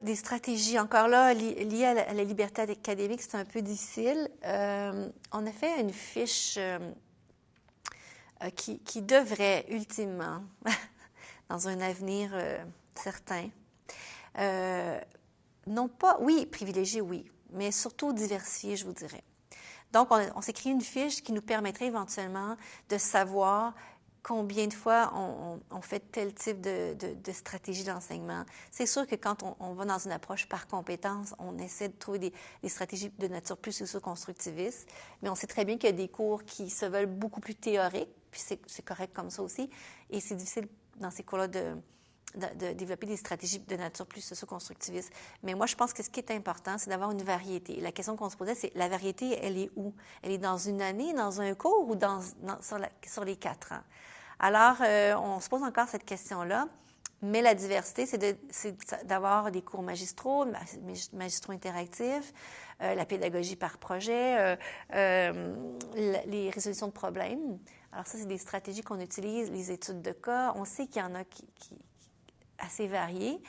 Des stratégies, encore là, liées à la liberté académique, c'est un peu difficile. On a fait une fiche qui devrait, ultimement, dans un avenir certain, non pas, oui, privilégier, oui, mais surtout diversifier, je vous dirais. Donc, on s'est créé une fiche qui nous permettrait éventuellement de savoir combien de fois on fait tel type de stratégie d'enseignement. C'est sûr que quand on va dans une approche par compétence, on essaie de trouver des stratégies de nature plus socio-constructiviste, mais on sait très bien qu'il y a des cours qui se veulent beaucoup plus théoriques, puis c'est correct comme ça aussi, et c'est difficile dans ces cours-là de développer des stratégies de nature plus socio-constructiviste. Mais moi, je pense que ce qui est important, c'est d'avoir une variété. Et la question qu'on se posait, c'est la variété, elle est où? Elle est dans une année, dans un cours ou sur les 4 ans? Alors, on se pose encore cette question-là, mais la diversité, c'est d'avoir des cours magistraux, magistraux interactifs, la pédagogie par projet, les résolutions de problèmes. Alors ça, c'est des stratégies qu'on utilise, les études de cas. On sait qu'il y en a qui assez variées.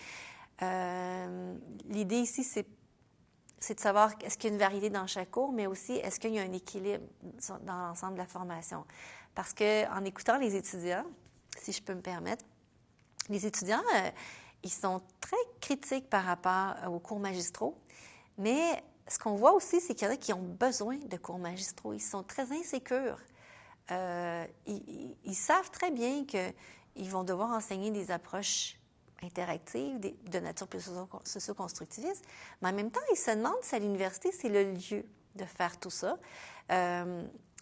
L'idée ici, c'est de savoir est-ce qu'il y a une variété dans chaque cours, mais aussi est-ce qu'il y a un équilibre dans l'ensemble de la formation. Parce qu'en écoutant les étudiants, si je peux me permettre, les étudiants, ils sont très critiques par rapport aux cours magistraux, mais ce qu'on voit aussi, c'est qu'il y en a qui ont besoin de cours magistraux. Ils sont très insécures. Ils savent très bien qu'ils vont devoir enseigner des approches interactives, de nature plus socio-constructiviste, mais en même temps, ils se demandent si à l'université, c'est le lieu de faire tout ça.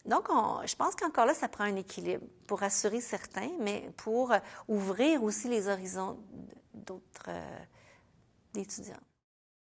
Donc, je pense qu'encore là, ça prend un équilibre pour rassurer certains, mais pour ouvrir aussi les horizons d'autres étudiants.